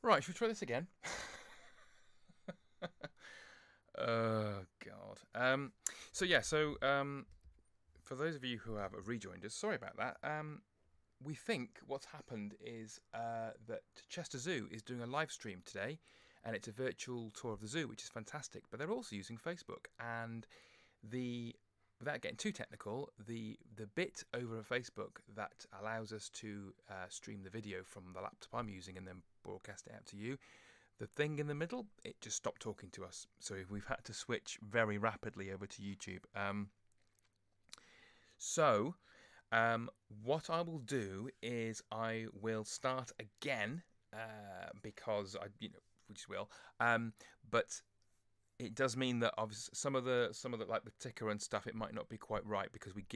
Right, should we try this again? Oh God. For those of you who have rejoined us, sorry about that. We think what's happened is that Chester Zoo is doing a live stream today, and it's a virtual tour of the zoo, which is fantastic. But they're also using Facebook, and without getting too technical, the bit over Facebook that allows us to stream the video from the laptop I'm using and then broadcast it out to you. The thing in the middle, it just stopped talking to us. So we've had to switch very rapidly over to YouTube. What I will do is I will start again because we just will. But it does mean that obviously some of the like the ticker and stuff, it might not be quite right because we've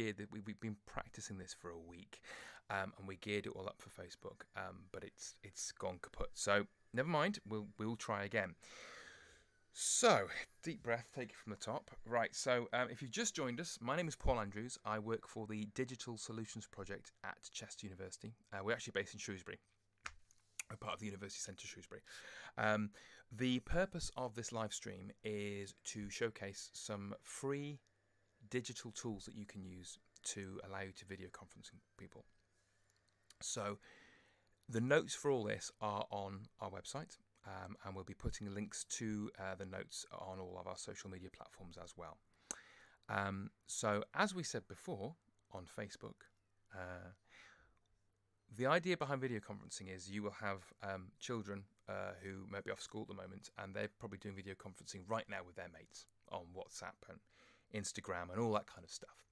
been practicing this for a week, and we geared it all up for Facebook. But it's gone kaput. So never mind. We'll try again. So, deep breath, take it from the top. Right, so if you've just joined us, my name is Paul Andrews. I work for the Digital Solutions Project at Chester University. We're actually based in Shrewsbury. We're part of the University Centre Shrewsbury. The purpose of this live stream is to showcase some free digital tools that you can use to allow you to video conferencing people. So, the notes for all this are on our website. And we'll be putting links to the notes on all of our social media platforms as well. So as we said before on Facebook, the idea behind video conferencing is you will have children who may be off school at the moment, and they're probably doing video conferencing right now with their mates on WhatsApp and Instagram and all that kind of stuff.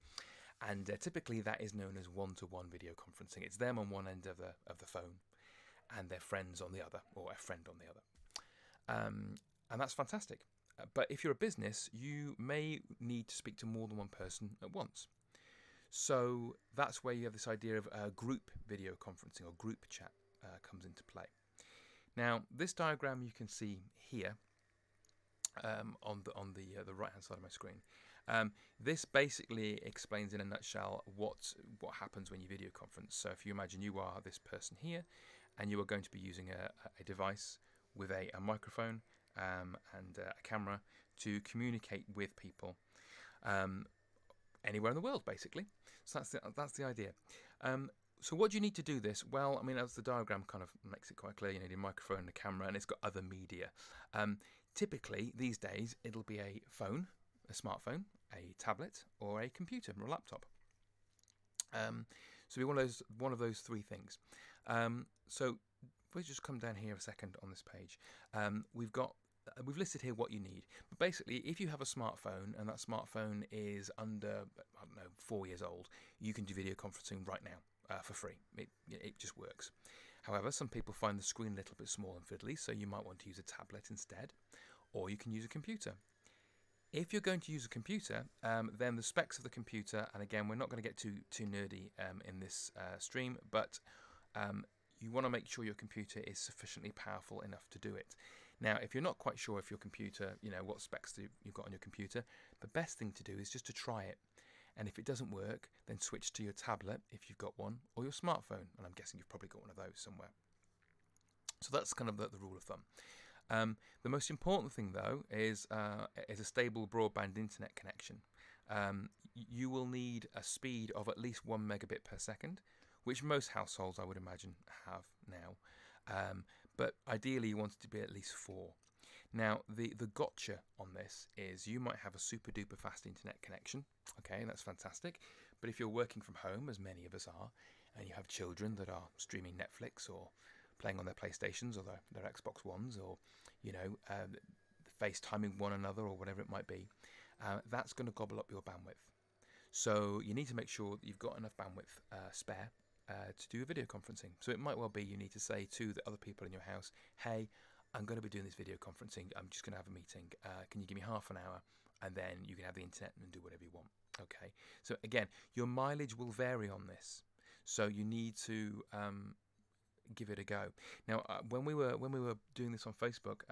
And typically that is known as one-to-one video conferencing. It's them on one end of the phone and their friends on the other, or a friend on the other. And that's fantastic. But if you're a business, you may need to speak to more than one person at once. So that's where you have this idea of group video conferencing or group chat comes into play. Now, this diagram you can see here on the right-hand side of my screen. This basically explains in a nutshell what happens when you video conference. So if you imagine you are this person here, and you are going to be using a device with a microphone and a camera to communicate with people anywhere in the world, basically. So that's the idea. So what do you need to do this? Well, I mean, as the diagram kind of makes it quite clear, you need a microphone and a camera, and it's got other media. Typically, these days, it'll be a phone, a smartphone, a tablet, or a computer or a laptop. So one of those three things. So we'll just come down here a second on this page. We've listed here what you need. But basically, if you have a smartphone and that smartphone is under, 4 years old, you can do video conferencing right now for free. It just works. However, some people find the screen a little bit small and fiddly, so you might want to use a tablet instead, or you can use a computer. If you're going to use a computer, then the specs of the computer, and again, we're not going to get too nerdy in this stream, but you want to make sure your computer is sufficiently powerful enough to do it. Now, if you're not quite sure if your computer, what specs you've got on your computer, the best thing to do is just to try it. And if it doesn't work, then switch to your tablet if you've got one, or your smartphone. And I'm guessing you've probably got one of those somewhere. So that's kind of the rule of thumb. The most important thing, though, is a stable broadband internet connection. You will need a speed of at least 1 megabit per second, which most households, I would imagine, have now. But ideally, you want it to be at least 4. Now, the gotcha on this is you might have a super duper fast internet connection. Okay, that's fantastic. But if you're working from home, as many of us are, and you have children that are streaming Netflix or playing on their PlayStations or their Xbox Ones, or FaceTiming one another or whatever it might be, that's going to gobble up your bandwidth. So you need to make sure that you've got enough bandwidth spare to do video conferencing. So it might well be you need to say to the other people in your house, hey, I'm going to be doing this video conferencing. I'm just going to have a meeting. Can you give me half an hour? And then you can have the internet and do whatever you want. Okay. So again, your mileage will vary on this. So you need to give it a go. Now, when we were doing this on Facebook,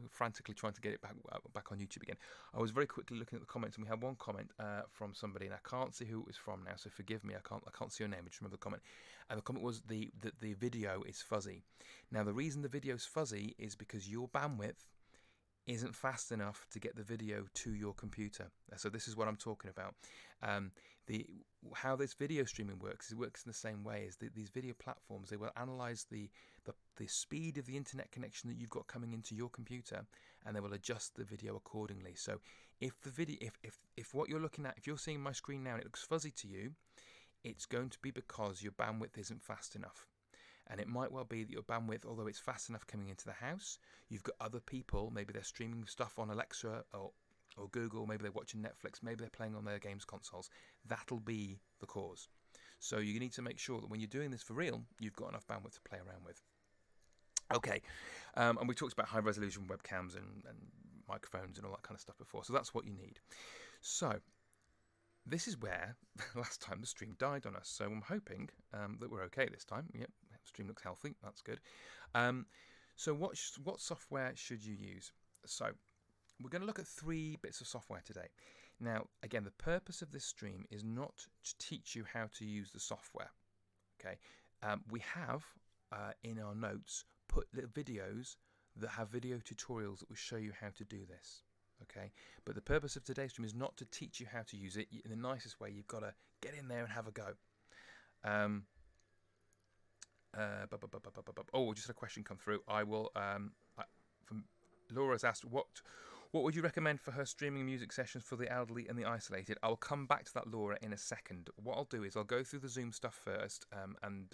frantically trying to get it back on YouTube again, I was very quickly looking at the comments, and we had one comment from somebody, and I can't see who it was from now, so forgive me. I can't see your name. I just remember the comment, and the comment was the video is fuzzy. Now, the reason the video is fuzzy is because your bandwidth isn't fast enough to get the video to your computer. So this is what I'm talking about. How this video streaming works, it works in the same way as these video platforms. They will analyze the speed of the internet connection that you've got coming into your computer, and they will adjust the video accordingly. So if the video, if what you're looking at, if you're seeing my screen now and it looks fuzzy to you, it's going to be because your bandwidth isn't fast enough. And it might well be that your bandwidth, although it's fast enough coming into the house, you've got other people, maybe they're streaming stuff on Alexa or Google, maybe they're watching Netflix, maybe they're playing on their games consoles. That'll be the cause. So you need to make sure that when you're doing this for real, you've got enough bandwidth to play around with. Okay, and we talked about high resolution webcams and microphones and all that kind of stuff before, so that's what you need. So this is where last time the stream died on us, so I'm hoping that we're okay this time. Yep, the stream looks healthy, that's good. So what software should you use? So we're going to look at 3 bits of software today. Now, again, the purpose of this stream is not to teach you how to use the software. Okay, we have in our notes put little videos that have video tutorials that will show you how to do this. Okay, but the purpose of today's stream is not to teach you how to use it. In the nicest way, you've got to get in there and have a go. Oh, just had a question come through. I will. From Laura's asked, what would you recommend for her streaming music sessions for the elderly and the isolated? I'll come back to that, Laura, in a second. What I'll do is I'll go through the Zoom stuff first, and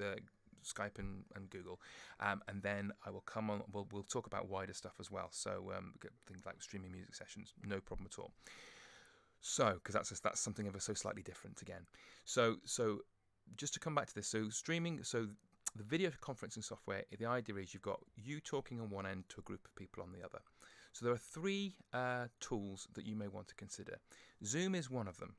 Skype and Google, and then I will come on. We'll talk about wider stuff as well. So things like streaming music sessions, no problem at all. So because that's something ever so slightly different again. So just to come back to this, so streaming, so the video conferencing software, the idea is you've got you talking on one end to a group of people on the other. So there are 3 tools that you may want to consider. Zoom is one of them.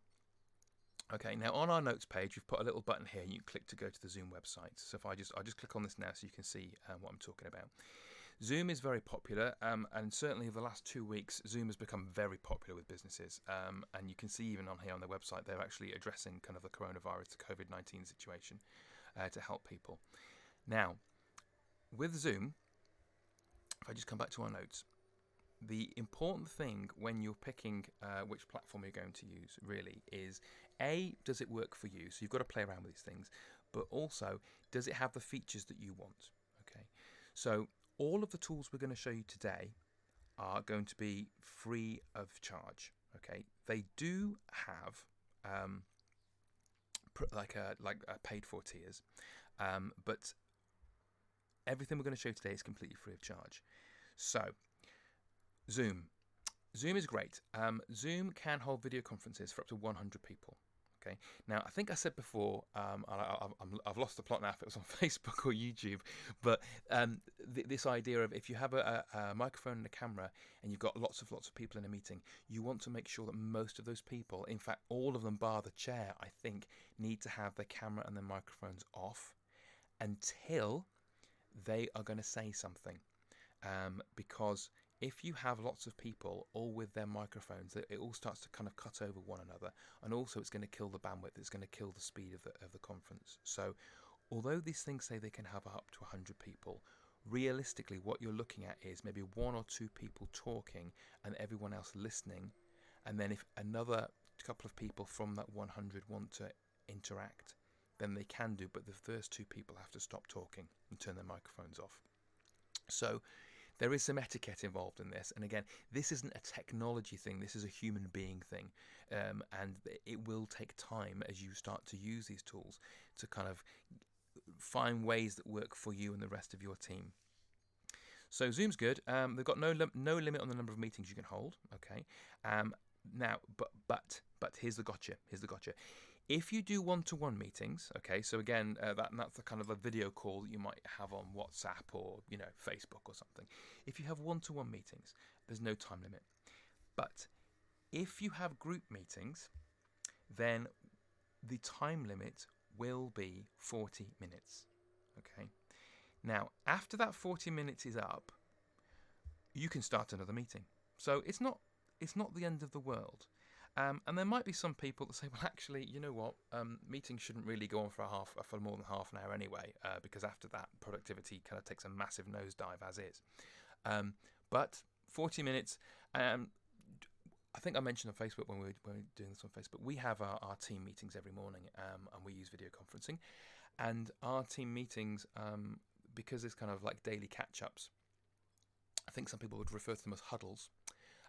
Okay, now on our notes page, we've put a little button here. You click to go to the Zoom website. So if I'll just click on this now, so you can see what I'm talking about. Zoom is very popular, and certainly over the last 2 weeks, Zoom has become very popular with businesses. And you can see even on here on their website, they're actually addressing kind of the coronavirus, the COVID-19 situation, to help people. Now, with Zoom, if I just come back to our notes, the important thing when you're picking which platform you're going to use really is, A, does it work for you? So you've got to play around with these things, but also, does it have the features that you want? Okay, so all of the tools we're going to show you today are going to be free of charge. Okay, they do have like a paid for tiers, but everything we're going to show you today is completely free of charge. So Zoom is great. Zoom can hold video conferences for up to 100 people. Okay. Now, I think I said before, I've lost the plot now if it was on Facebook or YouTube, but this idea of if you have a microphone and a camera and you've got lots of people in a meeting, you want to make sure that most of those people, in fact, all of them bar the chair, I think, need to have their camera and their microphones off until they are going to say something, because if you have lots of people all with their microphones, it all starts to kind of cut over one another, and also it's going to kill the bandwidth, it's going to kill the speed of the conference. So although these things say they can have up to 100 people, realistically what you're looking at is maybe 1 or 2 people talking and everyone else listening, and then if another couple of people from that 100 want to interact, then they can do, but the first 2 people have to stop talking and turn their microphones off. So there is some etiquette involved in this, and again, this isn't a technology thing, this is a human being thing, and it will take time as you start to use these tools to kind of find ways that work for you and the rest of your team. So Zoom's good. They've got no limit on the number of meetings you can hold. Okay. Now, but here's the gotcha. If you do one-to-one meetings, okay, so again, that's the kind of a video call that you might have on WhatsApp or, Facebook or something. If you have one-to-one meetings, there's no time limit. But if you have group meetings, then the time limit will be 40 minutes, okay? Now, after that 40 minutes is up, you can start another meeting. So it's not the end of the world. And there might be some people that say, well, actually, you know what? Meetings shouldn't really go on for more than half an hour anyway, because after that, productivity kind of takes a massive nosedive as is. But 40 minutes. I think I mentioned on Facebook when we were doing this on Facebook, we have our team meetings every morning, and we use video conferencing. And our team meetings, because it's kind of like daily catch-ups, I think some people would refer to them as huddles.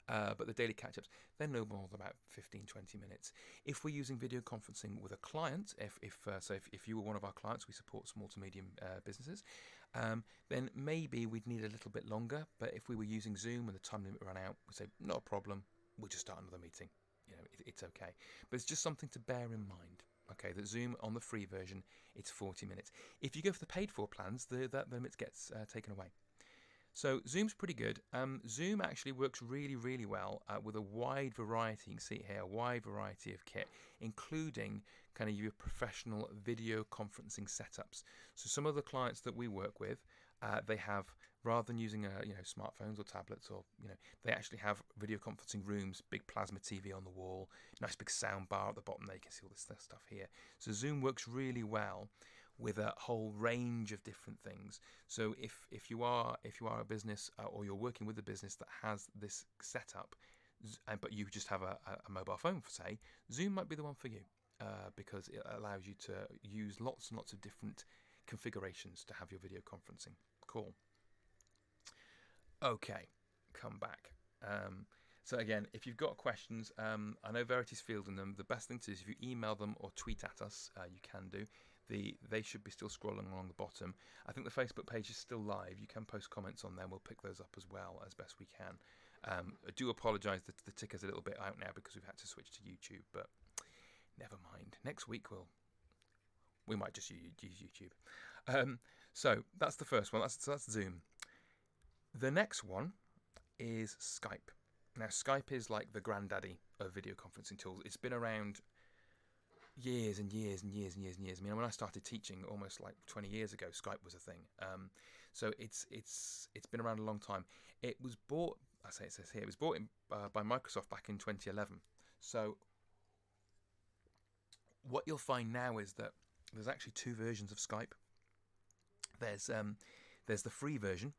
But the daily catch-ups, they're no more than about 15-20 minutes. If we're using video conferencing with a client, if you were one of our clients, we support small to medium businesses, then maybe we'd need a little bit longer. But if we were using Zoom and the time limit ran out, we'd say, not a problem, we'll just start another meeting. It's okay. But it's just something to bear in mind. Okay, that Zoom on the free version, it's 40 minutes. If you go for the paid for plans, that limit gets taken away. So Zoom's pretty good. Zoom actually works really, really well with a wide variety. You can see it here, a wide variety of kit, including kind of your professional video conferencing setups. So some of the clients that we work with, they have, rather than using smartphones or tablets, or they actually have video conferencing rooms, big plasma TV on the wall, nice big sound bar at the bottom there. You can see all this stuff here. So Zoom works really well with a whole range of different things. So if you are a business, or you're working with a business that has this setup, but you just have a mobile phone, for say, Zoom might be the one for you, because it allows you to use lots and lots of different configurations to have your video conferencing. Cool. Okay, come back. So again, if you've got questions, I know Verity's fielding them. The best thing to do is if you email them or tweet at us, you can do. They should be still scrolling along the bottom. I think the Facebook page is still live. You can post comments on there. We'll pick those up as well as best we can. I do apologise that the ticker's a little bit out now because we've had to switch to YouTube, but never mind. Next week we might just use YouTube. So that's the first one. That's Zoom. The next one is Skype. Now Skype is like the granddaddy of video conferencing tools. It's been around years and years and years and years and years. I mean, when I started teaching almost like 20 years ago, Skype was a thing. So it's been around a long time. It was bought, it says here, it was bought by Microsoft back in 2011. So what you'll find now is that there's actually two versions of Skype. There's the free version,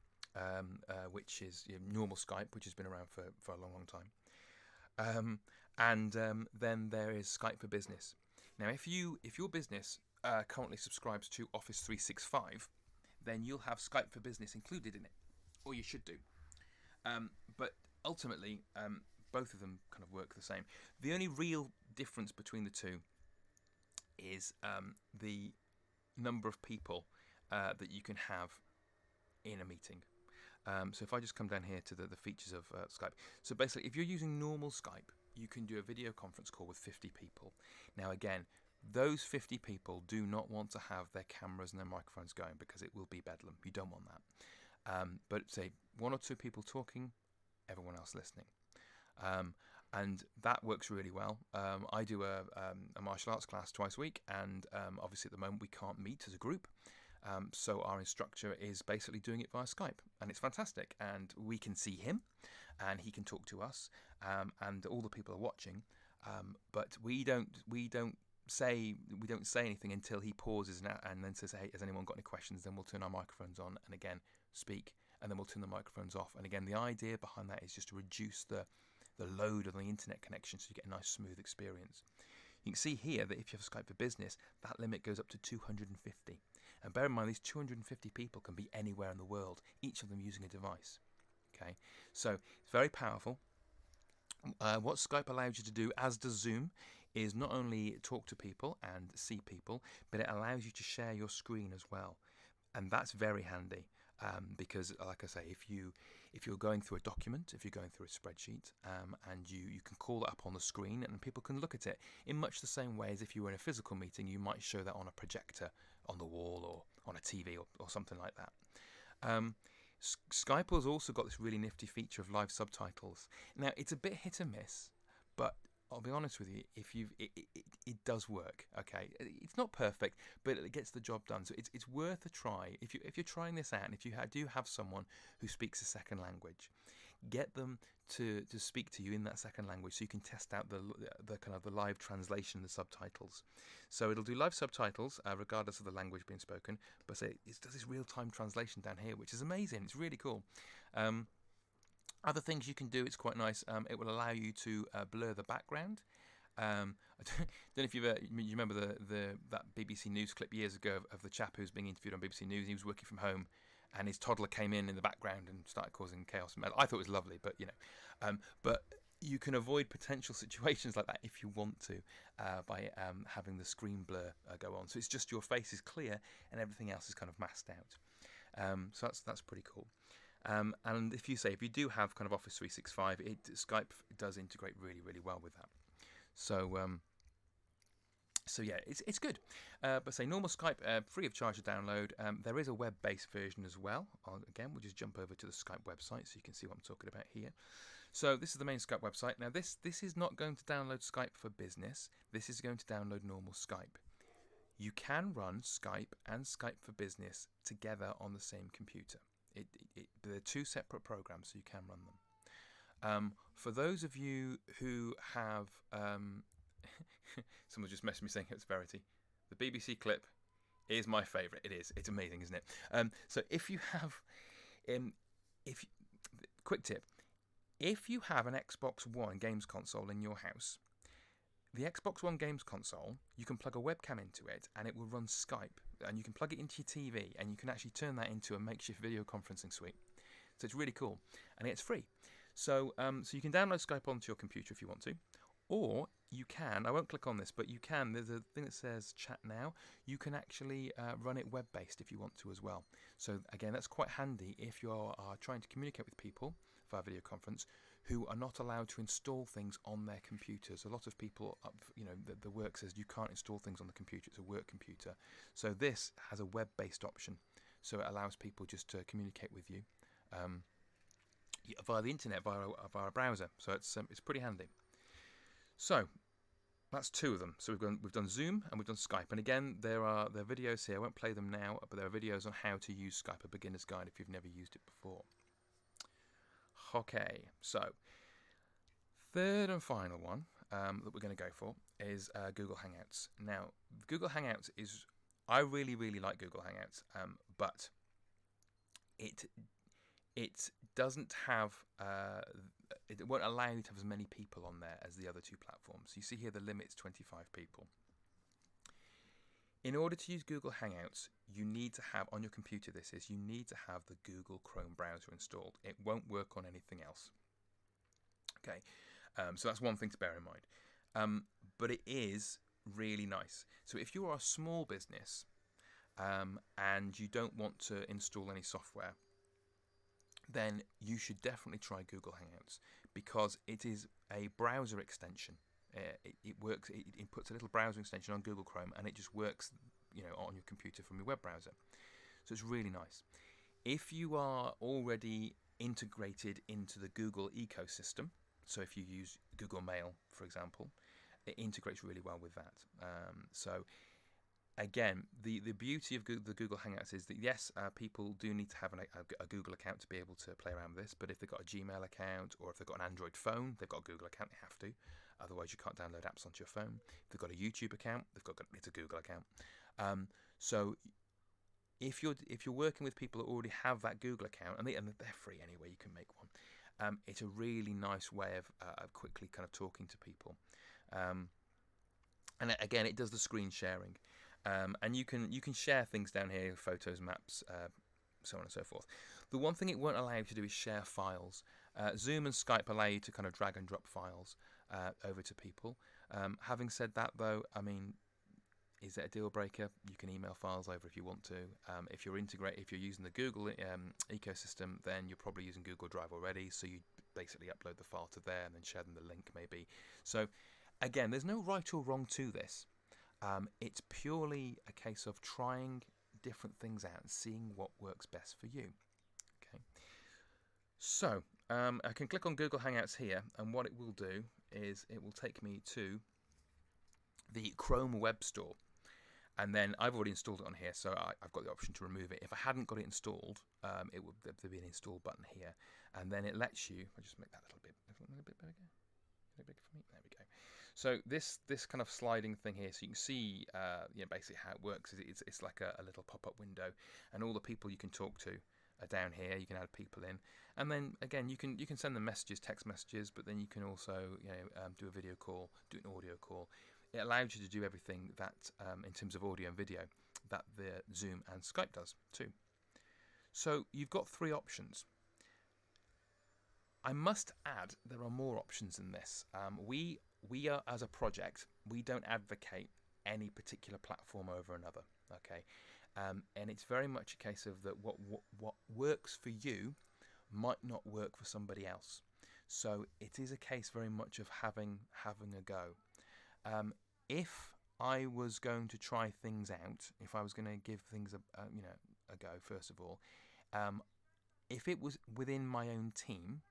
which is normal Skype, which has been around for a long, long time. And then there is Skype for Business. Now, if your business currently subscribes to Office 365, then you'll have Skype for Business included in it, or you should do. But ultimately, both of them kind of work the same. The only real difference between the two is the number of people that you can have in a meeting. So if I just come down here to the features of Skype. So basically, if you're using normal Skype, you can do a video conference call with 50 people. Now again, those 50 people do not want to have their cameras and their microphones going because it will be bedlam. You don't want that. But say one or two people talking, everyone else listening. And that works really well. I do a martial arts class twice a week, and obviously at the moment we can't meet as a group. So our instructor is basically doing it via Skype, and it's fantastic. And we can see him, and he can talk to us, and all the people are watching. But we don't say anything until he pauses and then says, "Hey, has anyone got any questions?" Then we'll turn our microphones on and again speak, and then we'll turn the microphones off. And again, the idea behind that is just to reduce the load of the internet connection, so you get a nice smooth experience. You can see here that if you have Skype for Business, that limit goes up to 250. And bear in mind, these 250 people can be anywhere in the world, each of them using a device. Okay, so it's very powerful. What Skype allows you to do, as does Zoom, is not only talk to people and see people, but it allows you to share your screen as well. And that's very handy. Because, like I say, if you're going through a document, if you're going through a spreadsheet, and you can call it up on the screen and people can look at it in much the same way as if you were in a physical meeting, you might show that on a projector on the wall or on a TV or something like that. Skype has also got this really nifty feature of live subtitles. Now, it's a bit hit and miss, but I'll be honest with you. If it does work. Okay, it's not perfect, but it gets the job done. So it's worth a try. If you're trying this out, and if you do have someone who speaks a second language, get them to speak to you in that second language, so you can test out the kind of the live translation, the subtitles. So it'll do live subtitles regardless of the language being spoken, but say it does this real time translation down here, which is amazing. It's really cool. Other things you can do, it's quite nice. It will allow you to blur the background. I don't know if you remember that BBC News clip years ago of the chap who was being interviewed on BBC News. He was working from home, and his toddler came in the background and started causing chaos. I thought it was lovely, but but you can avoid potential situations like that if you want to by having the screen blur go on. So it's just your face is clear and everything else is kind of masked out. So that's pretty cool. And if you do have kind of Office 365, Skype does integrate really, really well with that. So yeah, it's good. But say normal Skype, free of charge to download. There is a web-based version as well. Again, we'll just jump over to the Skype website so you can see what I'm talking about here. So this is the main Skype website. Now this is not going to download Skype for Business. This is going to download normal Skype. You can run Skype and Skype for Business together on the same computer. They're two separate programs, so you can run them. For those of you who have, someone just messaged me saying it's Verity. The BBC clip is my favourite. It is. It's amazing, isn't it? So if you have, quick tip, if you have an Xbox One games console in your house, the Xbox One games console, you can plug a webcam into it and it will run Skype, and you can plug it into your TV and you can actually turn that into a makeshift video conferencing suite. So it's really cool, and it's free. So you can download Skype onto your computer if you want to, or you can, I won't click on this, but you can, there's a thing that says chat now. You can actually run it web-based if you want to as well. So again, that's quite handy if you are trying to communicate with people via video conference who are not allowed to install things on their computers. A lot of people, the work says you can't install things on the computer, it's a work computer. So this has a web-based option, so it allows people just to communicate with you via the internet, via a browser. So it's pretty handy. So that's two of them. So we've done Zoom and we've done Skype. And again, there are videos here. I won't play them now, but there are videos on how to use Skype, a beginner's guide if you've never used it before. Okay, so third and final one that we're going to go for is Google Hangouts. Now, Google Hangouts I really, really like Google Hangouts, but it doesn't have, it won't allow you to have as many people on there as the other two platforms. You see here the limit's 25 people. In order to use Google Hangouts, you need to have, on your computer you need to have the Google Chrome browser installed. It won't work on anything else. Okay, so that's one thing to bear in mind. But it is really nice. So if you are a small business and you don't want to install any software, then you should definitely try Google Hangouts, because it is a browser extension. It works. It puts a little browser extension on Google Chrome, and it just works, on your computer from your web browser. So it's really nice. If you are already integrated into the Google ecosystem, so if you use Google Mail, for example, it integrates really well with that. So again, the beauty of the Google Hangouts is that, yes, people do need to have a Google account to be able to play around with this, but if they've got a Gmail account, or if they've got an Android phone, they've got a Google account, they have to. Otherwise, you can't download apps onto your phone. If they've got a YouTube account, it's a Google account. So if you're working with people that already have that Google account, and they're free anyway, you can make one. It's a really nice way of quickly kind of talking to people. And again, it does the screen sharing. And you can share things down here, photos, maps, so on and so forth. The one thing it won't allow you to do is share files. Zoom and Skype allow you to kind of drag and drop files over to people. Having said that, though, I mean, is it a deal breaker? You can email files over if you want to. If you're using the Google ecosystem, then you're probably using Google Drive already. So you basically upload the file to there and then share them the link, maybe. So again, there's no right or wrong to this. It's purely a case of trying different things out and seeing what works best for you. Okay. So I can click on Google Hangouts here, and what it will do is it will take me to the Chrome Web Store. And then I've already installed it on here, so I've got the option to remove it. If I hadn't got it installed, it would there'd be an install button here, and then it lets you. I'll just make that a little bit bigger. A bit bigger for me. There we go. So this kind of sliding thing here, so you can see, basically how it works is it's like a little pop-up window, and all the people you can talk to are down here. You can add people in, and then again you can send them messages, text messages, but then you can also do a video call, do an audio call. It allows you to do everything that, in terms of audio and video, that the Zoom and Skype does too. So you've got 3 options. I must add there are more options than this. We are, as a project, we don't advocate any particular platform over another. Okay, and it's very much a case of that what works for you might not work for somebody else. So it is a case very much of having a go. If I was going to try things out, if I was going to give things a go, first of all, if it was within my own team,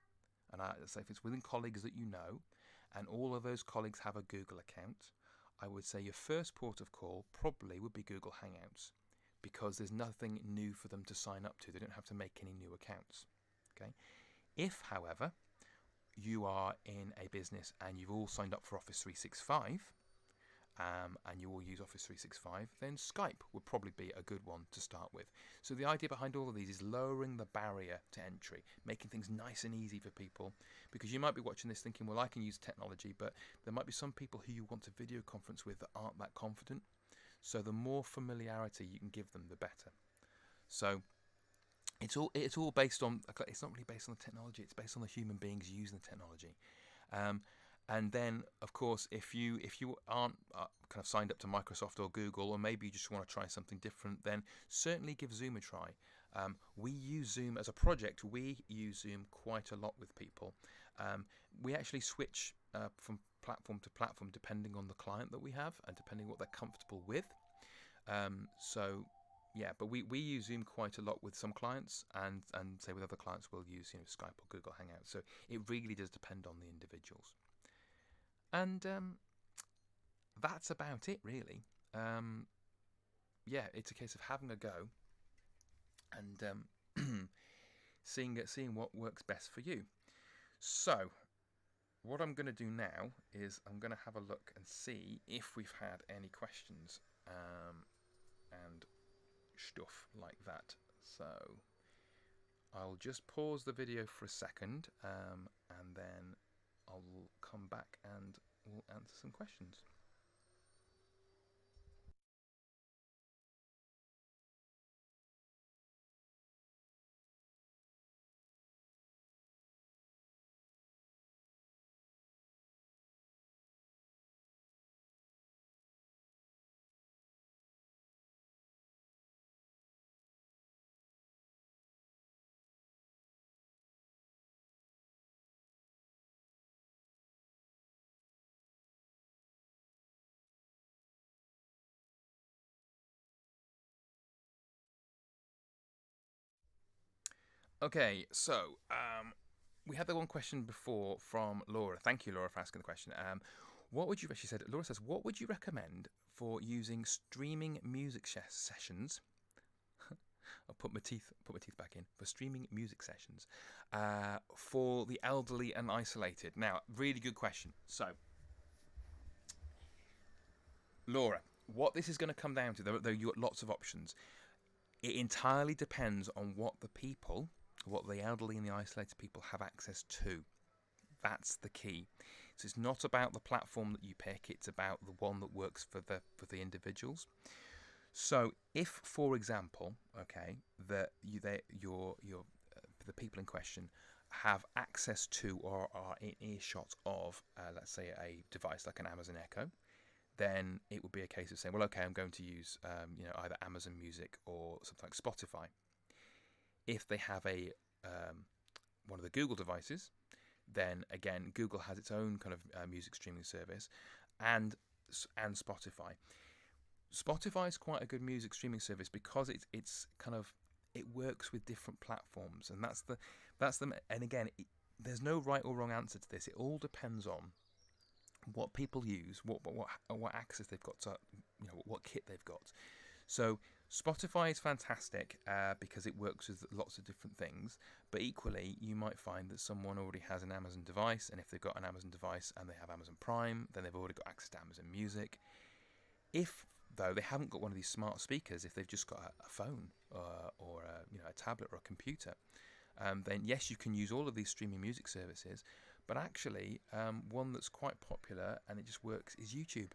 and say if it's within colleagues that you know, and all of those colleagues have a Google account, I would say your first port of call probably would be Google Hangouts, because there's nothing new for them to sign up to. They don't have to make any new accounts. Okay. If, however, you are in a business and you've all signed up for Office 365, and you all use Office 365, then Skype would probably be a good one to start with. So the idea behind all of these is lowering the barrier to entry, making things nice and easy for people, because you might be watching this thinking, well, I can use technology, but there might be some people who you want to video conference with that aren't that confident. So the more familiarity you can give them, the better. So it's all based on, it's not really based on the technology, it's based on the human beings using the technology. And then, of course, if you aren't kind of signed up to Microsoft or Google, or maybe you just want to try something different, then certainly give Zoom a try. We use Zoom as a project. We use Zoom quite a lot with people. We actually switch from platform to platform depending on the client that we have and depending what they're comfortable with. But we use Zoom quite a lot with some clients, and say with other clients we'll use Skype or Google Hangouts. So it really does depend on the individuals. And that's about it, really. It's a case of having a go and seeing what works best for you. So what I'm going to do now is I'm going to have a look and see if we've had any questions and stuff like that. So I'll just pause the video for a second, and then I'll come back and we'll answer some questions. Okay, so we had the one question before from Laura. Thank you, Laura, for asking the question. What would you? She said, Laura says, what would you recommend for using streaming music sessions? I'll put my teeth back in for streaming music sessions for the elderly and isolated. Now, really good question. So, Laura, what this is going to come down to, though you've got lots of options, it entirely depends on what the elderly and the isolated people have access to. That's the key. So it's not about the platform that you pick, it's about the one that works for the individuals. So if, for example, okay, that the people in question have access to or are in earshot of, let's say, a device like an Amazon Echo, then it would be a case of saying, well, okay, I'm going to use either Amazon Music or something like Spotify. If they have a one of the Google devices, then again, Google has its own kind of music streaming service, and Spotify. Spotify is quite a good music streaming service because it works with different platforms, and that's the and again, there's no right or wrong answer to this. It all depends on what people use, what access they've got to, what kit they've got. So Spotify is fantastic because it works with lots of different things, but equally you might find that someone already has an Amazon device, and if they've got an Amazon device and they have Amazon Prime, then they've already got access to Amazon Music. If though they haven't got one of these smart speakers, if they've just got a phone or a tablet or a computer, then yes, you can use all of these streaming music services, but actually one that's quite popular and it just works is YouTube.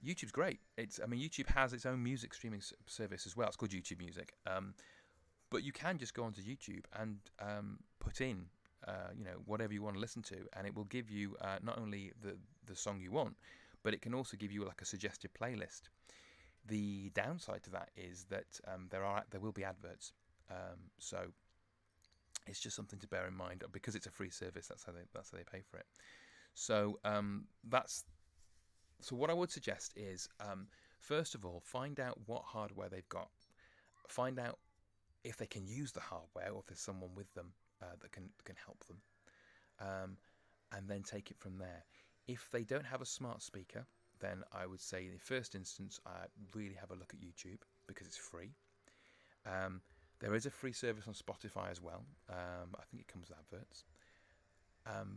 YouTube's great. YouTube has its own music streaming service as well. It's called YouTube Music. But you can just go onto YouTube and put in, whatever you want to listen to, and it will give you not only the song you want, but it can also give you like a suggested playlist. The downside to that is that there will be adverts. So it's just something to bear in mind. Because it's a free service, that's how they pay for it. So So what I would suggest is, first of all, find out what hardware they've got. Find out if they can use the hardware, or if there's someone with them that can help them, and then take it from there. If they don't have a smart speaker, then I would say in the first instance, really have a look at YouTube because it's free. There is a free service on Spotify as well. I think it comes with adverts.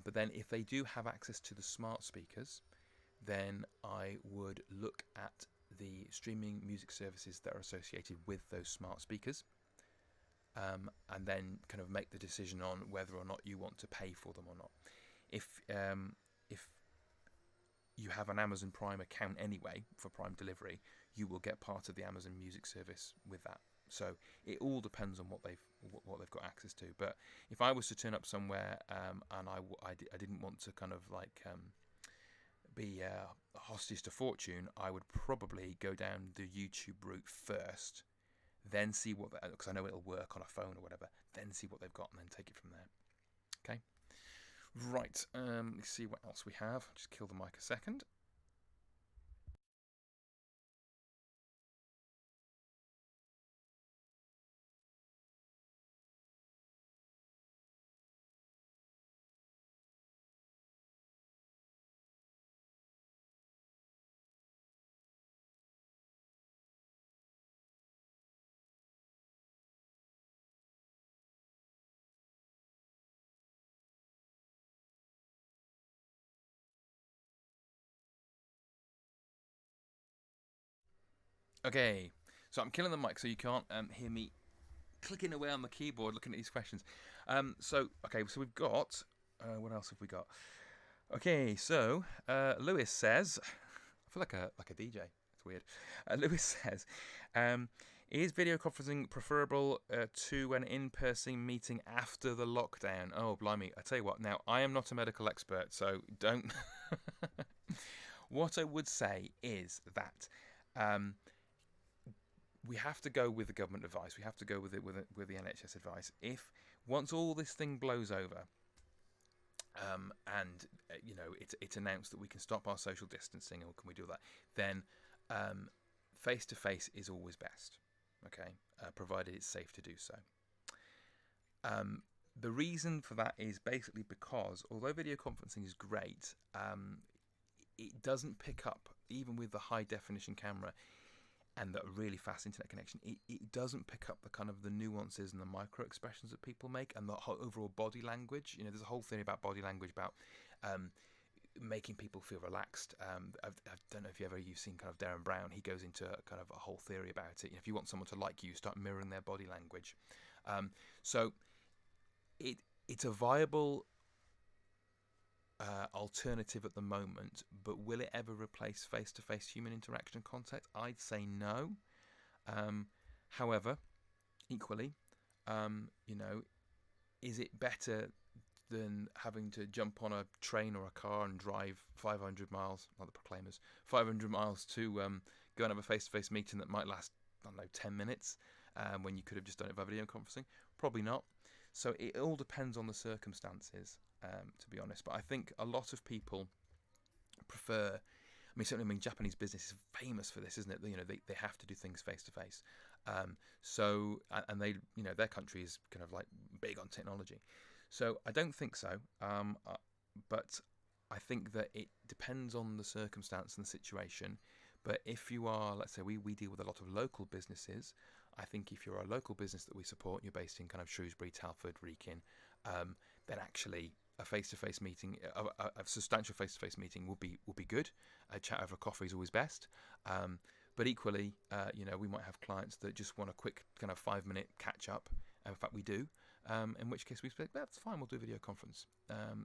But then if they do have access to the smart speakers, then I would look at the streaming music services that are associated with those smart speakers, and then kind of make the decision on whether or not you want to pay for them or not. If you have an Amazon Prime account anyway for Prime delivery, you will get part of the Amazon Music service with that. So it all depends on what they've got access to. But if I was to turn up somewhere and I didn't want to kind of like be hostage to fortune, I would probably go down the YouTube route first, then see what, because I know it'll work on a phone or whatever, then see what they've got and then take it from there. Okay, right, let's see what else we have. Just kill the mic a second. Okay, so I'm killing the mic so you can't hear me clicking away on the keyboard looking at these questions. So we've got, what else have we got? Okay, so Lewis says, I feel like a DJ. It's weird. Lewis says, is video conferencing preferable to an in-person meeting after the lockdown? Oh, blimey. I tell you what, now, I am not a medical expert, so don't... What I would say is that we have to go with the government advice. We have to go with the NHS advice. If once all this thing blows over, and it's announced that we can stop our social distancing, or can we do that, then face to face is always best. Okay, provided it's safe to do so. The reason for that is basically because although video conferencing is great, it doesn't pick up, even with the high definition camera and the really fast internet connection, it doesn't pick up the kind of the nuances and the micro expressions that people make, and the whole overall body language. There's a whole theory about body language, about making people feel relaxed. I don't know if you've seen kind of Darren Brown. He goes into kind of a whole theory about it. If you want someone to like you, start mirroring their body language. So it's a viable alternative at the moment, but will it ever replace face-to-face human interaction and contact? I'd say no. However, equally, is it better than having to jump on a train or a car and drive 500 miles, like the Proclaimers, 500 miles to go and have a face-to-face meeting that might last, 10 minutes, when you could have just done it by video conferencing? Probably not. So it all depends on the circumstances, to be honest. But I think a lot of people prefer... certainly, Japanese business is famous for this, isn't it? They have to do things face to face. So, and they, their country is kind of like big on technology. So I don't think so, but I think that it depends on the circumstance and the situation. But if you are, let's say, we deal with a lot of local businesses. I think if you're a local business that we support, you're based in kind of Shrewsbury, Telford, Wrekin, then actually a face-to-face meeting, a substantial face-to-face meeting will be good. A chat over coffee is always best. But equally, we might have clients that just want a quick kind of 5-minute catch-up. In fact, we do. In which case we say, that's fine, we'll do a video conference.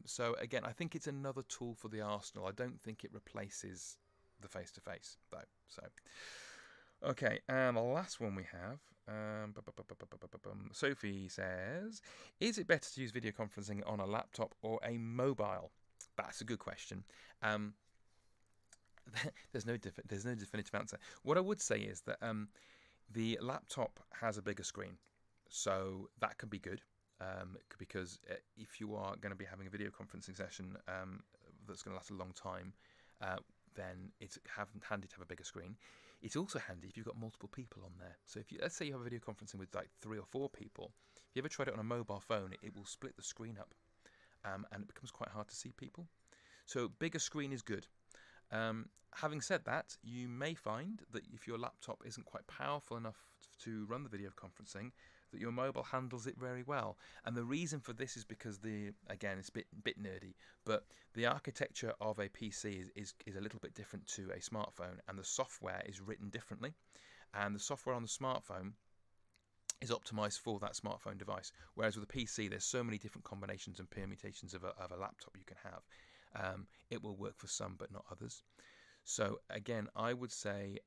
So again, I think it's another tool for the arsenal. I don't think it replaces the face-to-face, though. So, okay, and the last one we have, Sophie says, is it better to use video conferencing on a laptop or a mobile? That's a good question. There's no definitive answer. What I would say is that the laptop has a bigger screen, so that can be good. Because if you are going to be having a video conferencing session that's going to last a long time, then it's handy to have a bigger screen. It's also handy if you've got multiple people on there. So if let's say you have a video conferencing with like 3 or 4 people, if you ever tried it on a mobile phone, it will split the screen up, and it becomes quite hard to see people. So bigger screen is good. Having said that, you may find that if your laptop isn't quite powerful enough to run the video conferencing, that your mobile handles it very well. And the reason for this is because again, it's a bit nerdy, but the architecture of a PC is a little bit different to a smartphone, and the software is written differently. And the software on the smartphone is optimized for that smartphone device, whereas with a PC, there's so many different combinations and permutations of a laptop you can have. It will work for some, but not others. So again, I would say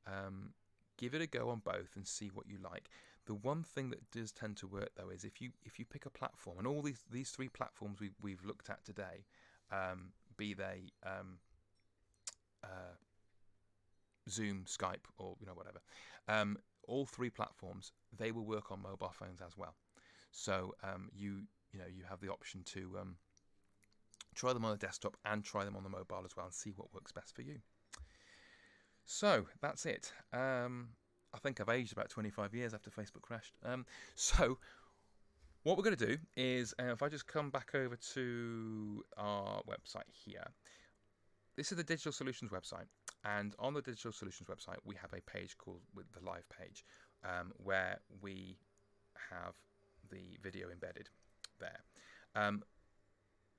give it a go on both and see what you like. The one thing that does tend to work though is if you pick a platform, and all these 3 platforms we've looked at today, be they Zoom, Skype, or whatever, all 3 platforms, they will work on mobile phones as well. So you have the option to try them on the desktop and try them on the mobile as well, and see what works best for you. So that's it. I think I've aged about 25 years after Facebook crashed. So what we're going to do is, if I just come back over to our website here, this is the Digital Solutions website. And on the Digital Solutions website, we have a page called the Live page, where we have the video embedded there.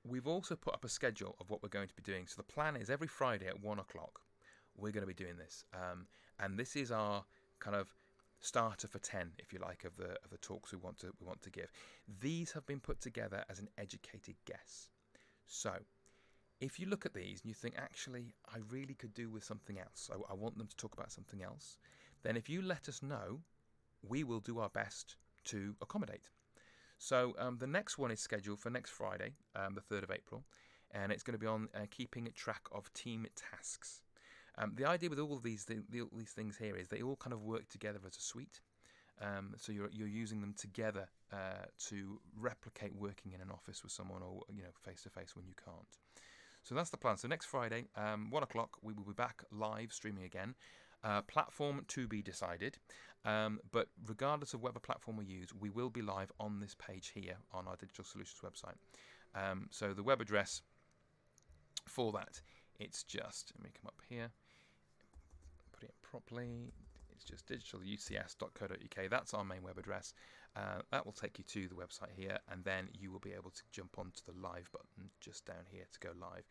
We've also put up a schedule of what we're going to be doing. So the plan is every Friday at 1 o'clock, we're going to be doing this. And this is our kind of starter for 10, if you like, of the talks we want to give. These have been put together as an educated guess. So if you look at these and you think, actually, I really could do with something else, I want them to talk about something else, then if you let us know, we will do our best to accommodate. So the next one is scheduled for next Friday, the 3rd of April, and it's going to be on keeping track of team tasks. The idea with all of these things here is they all kind of work together as a suite. So you're using them together to replicate working in an office with someone, or face to face when you can't. So that's the plan. So next Friday, 1 o'clock, we will be back live streaming again. Platform to be decided. But regardless of whatever platform we use, we will be live on this page here on our Digital Solutions website. So the web address for that, it's just, let me come up here, put it properly. It's just digitalucs.co.uk. That's our main web address. That will take you to the website here, and then you will be able to jump onto the live button just down here to go live.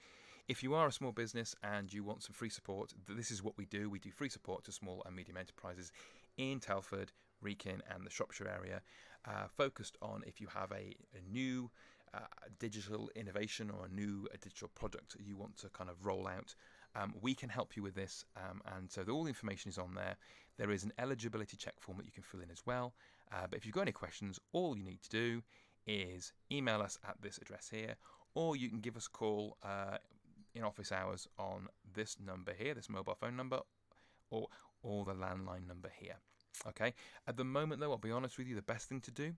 If you are a small business and you want some free support, this is what we do. We do free support to small and medium enterprises in Telford, Wrekin and the Shropshire area, focused on if you have a new digital innovation or a new digital product you want to kind of roll out. We can help you with this, and so all the information is on there. There is an eligibility check form that you can fill in as well. But if you've got any questions, all you need to do is email us at this address here, or you can give us a call in office hours on this number here, this mobile phone number, or the landline number here. Okay. At the moment, though, I'll be honest with you, the best thing to do,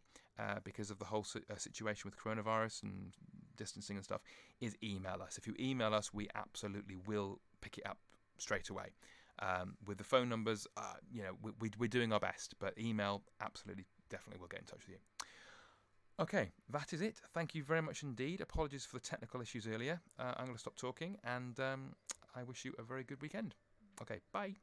because of the whole situation with coronavirus and distancing and stuff, is email us. If you email us, we absolutely will pick it up straight away. With the phone numbers, we're doing our best, but email, absolutely, definitely, we'll get in touch with you. Okay, that is it. Thank you very much indeed. Apologies for the technical issues earlier. I'm going to stop talking, and I wish you a very good weekend. Okay, bye.